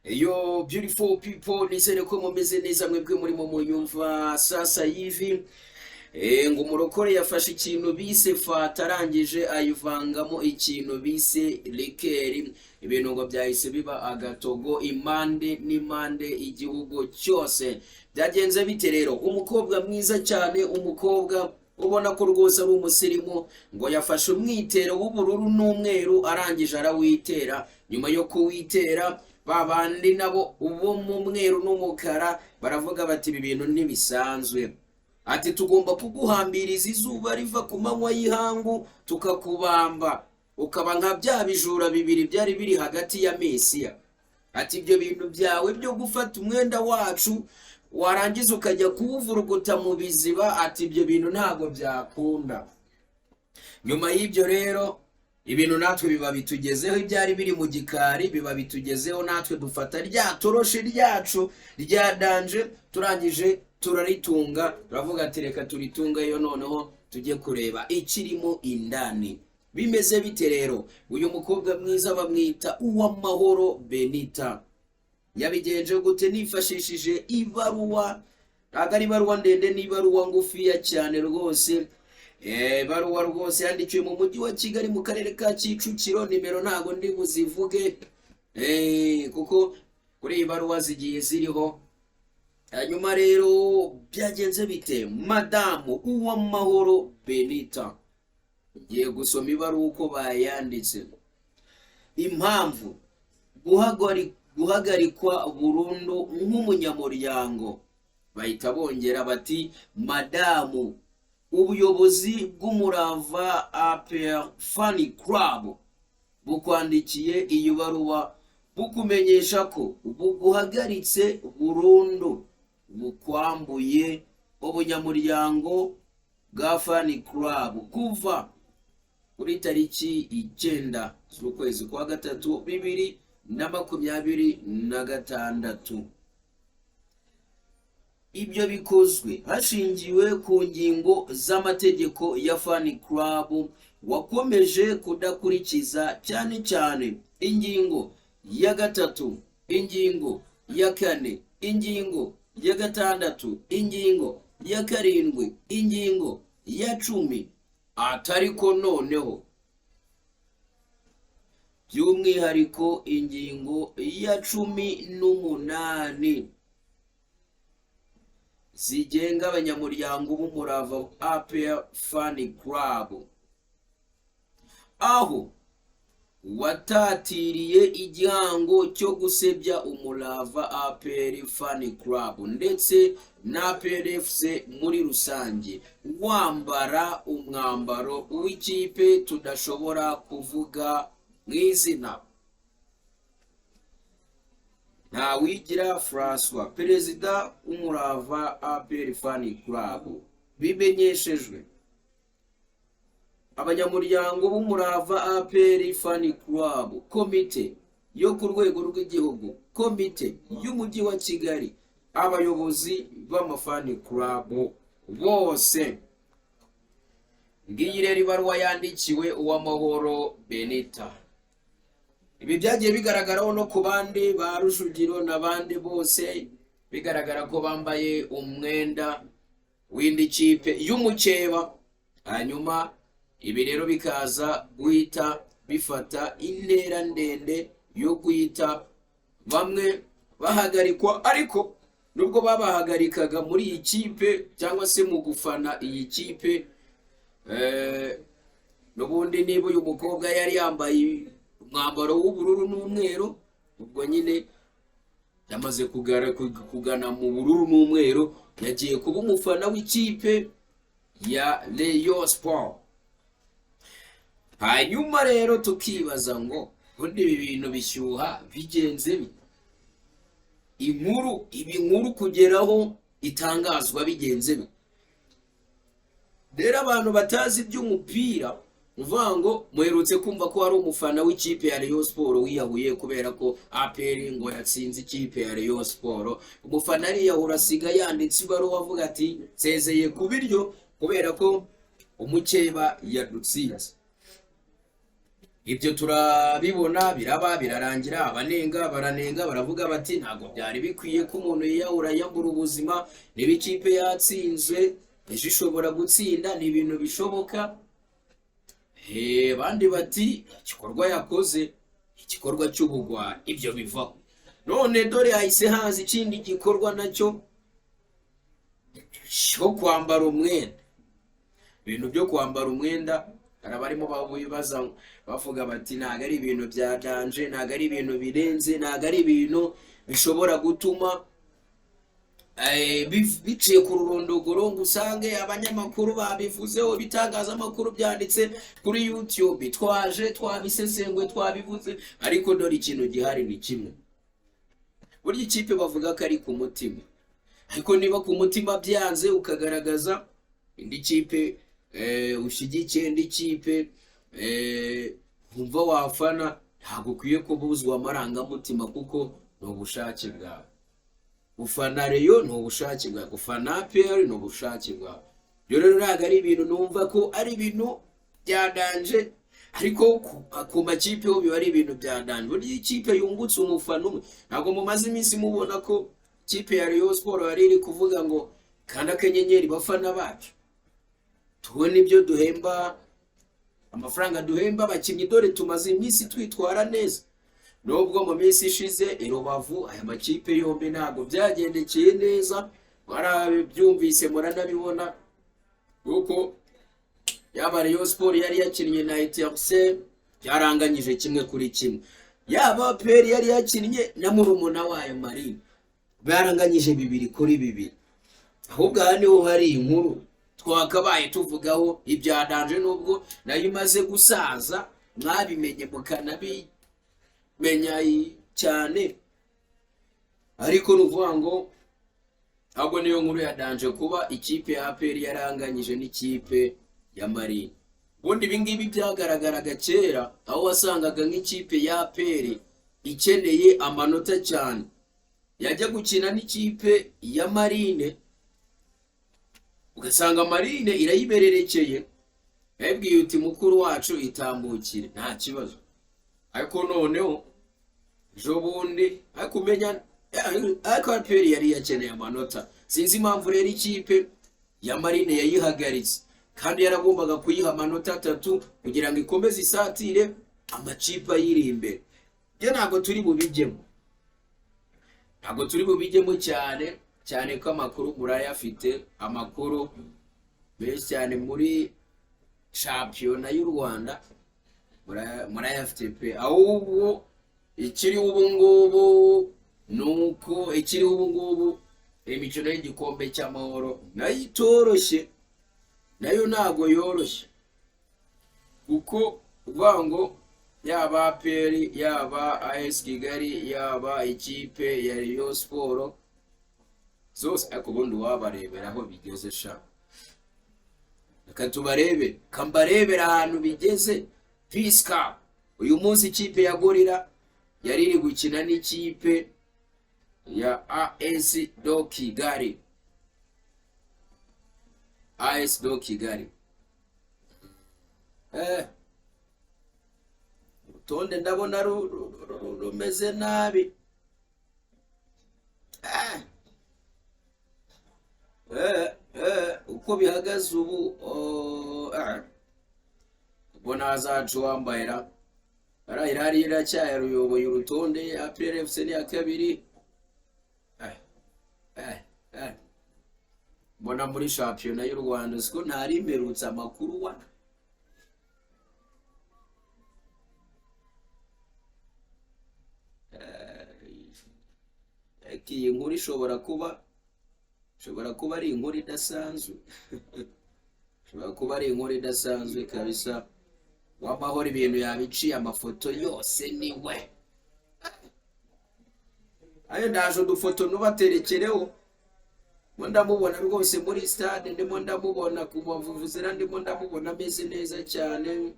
Yo beautiful people, nizere ko mumeze neza mwebwe murimo munyumva sasa hivi. Ngo umurokore yafashe ikintu bise fata arangije ayivangamo ikintu bise likeri, ibintu ngo byahise biba agatogo impande n'impande igihugu cyose. Byagenze bite rero? Umukobwa mwiza cyane, umukobwa ubona ko rwose ari umusirimu, ngo yafashe umwitero w'ubururu n'umweru arangije arawitera. Nyuma yo kuwitera babandi nabo ubo mu mweru n'umukara baravuga bati ibi bintu ntibisanzwe, ati tugomba kuguhambiriza izuba riva ku manywa y'ihangu tukakubamba ukaba nka bya bijura bibiri byari biri hagati ya Mesiya. Ati ibyo bintu byawe byo gufata umwenda wacu warangiza ukajya kuwuvuruguta mu biziba, ati ibyo bintu ntago byakunda. Nyuma y'ibyo rero ibintu natwe biba bitugezeho, ibyari biri mu gikari biba bitugezeho, natwe dufata rya toroshi ryacu rya danje turangije turaritunga, turavuga ati reka turitunga yo noneho tujye kureba ikirimo indani. Bimeze bite rero? Uyu mukobwa mwiza bamwita Uwamahoro Benita. Yabigenje gute? Nifashishije ibaruwa, ntabwo ari ibaruwa ndende, ni ibaruwa ngufiya cyane rwose. Baruwa rwose yandikiwe mu mujyi wa Kigali mu karere ka Kicukiro, nimero ntago ndi buzivuge kuko kuri iyi baruwa zigiye ziriho. Hanyuma rero byagenze bite? Madamu Uwamahoro Benita ngiye gusoma ibaruwa uko bayanditse. Impamvu guhagarikwa burundu nk'umunyamuryango, bahita bongera bati Madamu, ubuyobozi bw'umurava APR Fan Club bukwandikiye iyi baruwa bukumenyesha ko buguhagaritse burundu, bukwambuye ubunyamuryango bwa Fan Club kuva kuri tariki 9 z'ukwezi kwa gatatu 2026. Ibyo bikozwe hashingiwe ku ngingo z'amategeko ya Fan Club wakomeje kudakurikiza, cyane cyane ingingo ya 3, ingingo ya 4, ingingo ya 6, ingingo ya 7, ingingo ya 10, atariko noneho by'umwihariko ingingo ya 18 zigenga abanyamuryango b'umurava APR Fan Club, aho watatiriye igihango cyo gusebya umurava APR Fan Club ndetse na PRFC muri rusange, wambara umwambaro w'ikipe tudashobora kuvuga mu izina. Ntawigira François, perezida w'umurava APR Fan Club. Bimenyeshejwe abanyamuryango b'umurava APR Fan Club, komite yo ku rwego rw'igihugu, komite y'umujyi wa Kigali, abayobozi b'amafani Club bose. Ngiyi rero ibaruwa yandikiwe Uwamahoro Benita. Ibi byagiye bigaragaraho no ku bandi ba Rujugiro n'abandi bose, bigaragara ko bambaye umwenda w'indi kipe y'umukeba. Hanyuma ibi rero bikaza guhita bifata intera ndende yo guhita bamwe bahagarikwa, ariko nubwo babahagarikaga muri iyi kipe cyangwa se mu gufana iyi kipe, n'ubundi niba uyu mukobwa yari yambaye umwambaro w'ubururu n'umweru, ubwo nyine yamaze kugana mu bururu n'umweru, yagiye kuba umufana w'ikipe ya Rayon Sport. Hanyuma rero tukibaza ngo ubundi ibi bintu bishyuha bigenze bite? Inkuru kugeraho itangazwa bigenze bite? Rero abantu batazi iby'umupira uvuga ngo muherutse kumva ko hari umufana w'ikipe ya Rayon Sport wiyahuye kubera ko APR ngo yatsinze ikipe ya Rayon Sport. Umufana ariyahura asiga yanditse ibaruwa avuga ati nsezeye ku biryo kubera ko umukeba yadutsinze. ibyo turabibona biraba birarangira, abanenga baranenga baravuga bati ntabwo byari bikwiye ko umuntu yiyahura yambura ubuzima, niba ikipe yatsinzwe ejo ishobora gutsinda, ni ibintu bishoboka. Abandi bati igikorwa yakoze igikorwa cy'ubugwari, ibyo bivaho. None dore hahise haza ikindi gikorwa nacyo cyo kwambara umwenda. Ibintu byo kwambara umwenda hari abarimo babibaza bavuga bati ntabwo ari ibintu bya danje, ntabwo ari ibintu birenze, ntabwo ari ibintu bishobora gutuma biciye ku rurondogoro ngo usange abanyamakuru babivuzeho, ibitangazamakuru byanditse kuri YouTube, twaje twabisesengwe twabivuze. Ariko dore ikintu gihari ni kimwe, burya ikipe bavuga ko ari ku mutima, ariko niba ku mutima byanze ukagaragaza indi kipe ushyigikiye indi kipe wumva wafana, ntabwo ukwiye kubuzwa amarangamutima kuko ni ubushake bwawe. Ufana Rayon ni ubushake bwawe, ufana APR ni ubushake bwawe. Rero ntabwo ari ibintu numva ko ari ibintu byadanje, ariko ku makipe ho biba ari ibintu byadanje. Burya ikipe yungutse umufana umwe, ntabwo mumaze iminsi mubona ko ikipe ya Rayon Sport yari iri kuvuga ngo kanda akanyenyeri bafana bacu tubone ibyo duhemba, amafaranga duhemba abakinnyi, dore tumaze iminsi twitwara neza. Nubwo mu minsi ishize i Rubavu aya makipe yombi ntabwo byagendekeye neza, mwarabyumvise muranabibona, kuko yaba Rayon Sport yari yakinnye na Etincelle byaranganyije 1-1, yaba APR yari yakinnye na murumuna wayo Marine baranganyije 2-2. Ahubwo aha niho hari inkuru twakabaye tuvugaho ibya danje, nubwo nayo imaze gusaza mwabimenye mukanabimenya cyane, ariko nuvuga ngo ahubwo niyo nkuru ya danje kuba ikipe ya APR yaranganyije n'ikipe ya Marine. Ubundi ibingibi byagaragaraga kera, aho wasangaga nk'ikipe ya APR ikeneye amanota cyane, yajya gukina n'ikipe ya Marine ugasanga Marine irayibererekeye, yabwiye uti mukuru wacu itambukire nta kibazo. Ariko noneho ejo bundi akumenya ariko APR yari yakeneye amanota, sinzi impamvu rero ikipe ya Marine yayihagaritse, kandi yaragombaga kuyiha amanota 3 kugira ngo ikomeze isatire amakipe ayiri imbere. Byo ntabwo turi bubijyemo cyane ko amakuru murayafite, amakuru menshi cyane muri shampiyona y'u Rwanda murayafite pe. Ahubwo ikiri ubu ngubu nuko imikino y'igikombe cy'amahoro nayo itoroshye, nayo ntago yoroshye, kuko uvuga ngo yaba APR yaba AS Kigali yaba ikipe ya Rayon Sport zose, ariko ubundi wabarebera aho bigeze sha. Reka tubarebe, kambarebera ahantu bigeze. Peace Cup uyu munsi ikipe ya Gorilla yari iri gukina n'ikipe ya AS do Kigali. AS do Kigali urutonde ndabona rumeze nabi. Uko bihagaze ubu ubona hazacu wambayira arahirari iracyaya ruyoboye urutonde, APR FC ni ya kabiri. Mbona muri shampiyona y'u Rwanda siko ntari imperutse amakuru wana. Iyi nkuru ishobora kuba ari inkuru idasanzwe. Ishobora kuba ari inkuru idasanzwe kabisa. Wamahoro ibintu yabiciye amafoto yose niwe. Ayo ndaje udufoto nubaterekereho. Ndamubona rwose muri stade, ndimo ndamubona ku mavuvuzera, ndimo ndamubona ameze neza cyane.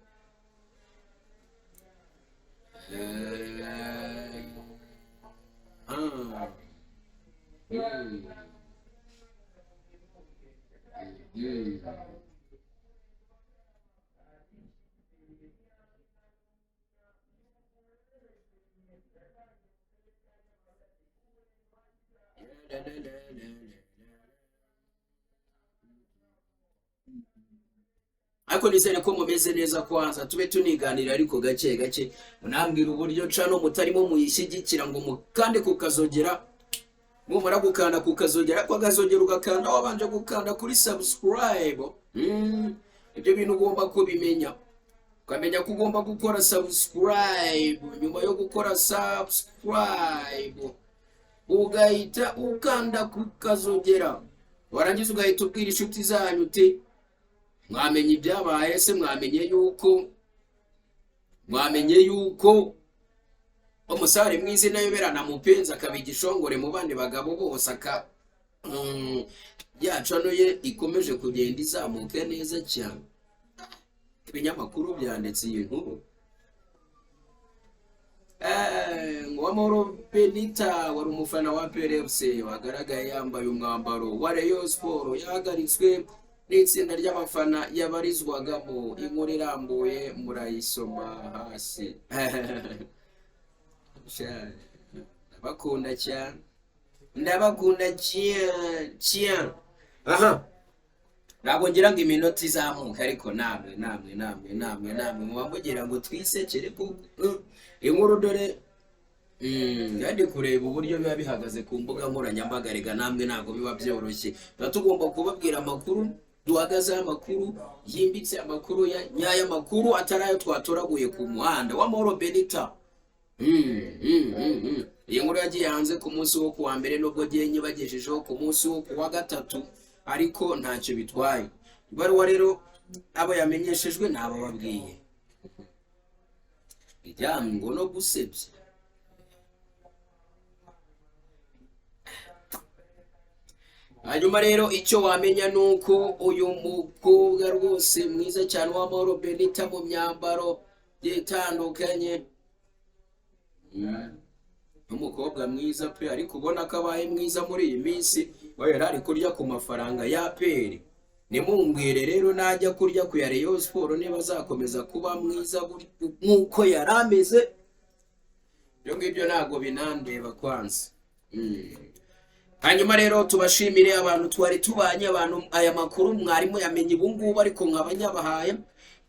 ariko nizere ko mumeze neza kwanza tube tuniganira ariko gake gake munambwira uburyo cano mutarimo muyishyigikira ngo mukande kukazogera mumara gukanda kukazogera ko gazogera ugakanda wabanje gukanda kuri subscribe. Ibyo bintu ugomba kubimenya ukamenya ko ugomba gukora subscribe. Nyuma yo gukora subscribe ugahita ukanda kukazogera warangiza ugahita ubwira inshuti zanyu uti mwamenye ibyabaye se mwamenye yuko umusare mwiza nayoberana mupenzi akabigishongore mu bandi bagabo bose yacano ye ikomeje kugenda izamuka neza cyane. Ibinyamakuru byanditse iyi nkuru Uwamahoro Benita wari umufana wa PRFC wagaragaye yambaye umwambaro wa Rayon Sport yahagaritswe n'itsinda ry'abafana yabarizwagamo. Inkuru irambuye murayisoma hasi. Ndabakunda cyane. Aha, ntabwo ngira ngo iminota izamuka ariko namwe mubamugira ngo twisekere kuko inkuru dore kandi kureba uburyo biba bihagaze ku mbuga nkoranyambaga rega namwe ntabwo biba byoroshye. Tuba tugomba kubabwira amakuru duhagazeho, amakuru yimbitse, amakuru nyaya, amakuru atari ayo twatoraguye ku muhanda. Uwamahoro Benita iyi nkuru yagiye hanze ku munsi wo kuwa mbere nubwo giye nyibagejejeho ku munsi wo kuwa gatatu ariko ntacyo bitwaye. Ibaruwa rero abo yamenyeshejwe nabo babwiye ijyanye ngo no gusebya. Hanyuma rero icyo wamenya nuko uyu mukobwa rwose mwiza cyane Uwamahoro Benita mu myambaro itandukanye, umukobwa mwiza pe, ariko ubona ko abaye mwiza muri iyi minsi yari ari kurya ku mafaranga ya peri. Nimumbwire rero najya kurya ku ya Rayon Sport niba azakomeza kuba mwiza nk'uko yari ameze. Ibyo ngibyo ntabwo binandeba kwanza. Hanyuma rero tubashimire abantu twari tubanye, abantu aya makuru mwarimu yamenye ubungubu ariko nk'abanyabahaye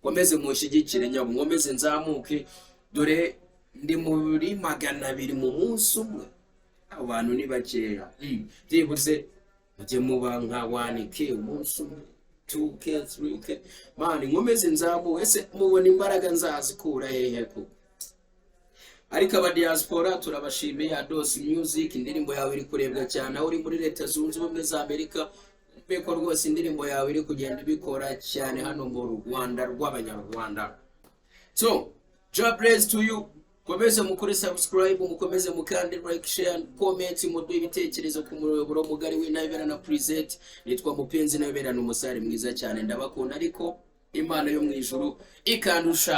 komeze mushyigikire nkomeze nzamuke, dore ndi muri 200 mu munsi umwe. Abantu ni bakeya, byibuze mujye muba nka 1k umunsi umwe, 2k 3k mani, nkomeze nzamuke. Ese mubona imbaraga nzazikura hehe ko? Ariko aba diaspora turabashimiye. Ados Music indirimbo yawe iri kurebwa cyane aho uri muri Leta Zunze Ubumwe za Amerika, mbeko rwose indirimbo yawe iri kugenda ibikora cyane hano mu Rwanda rw'Abanyarwanda. So job bless to you. Komeze mukore subscribe, mukomeze mukande like, share, comment, muduhe ibitekerezo ku muyoboro mugari w'Intayobera na Preset. Nitwa Mupenzi Ntayobera, umusare mwiza cyane ndabakunda ariko Imana yo mu ijuru ikandusha.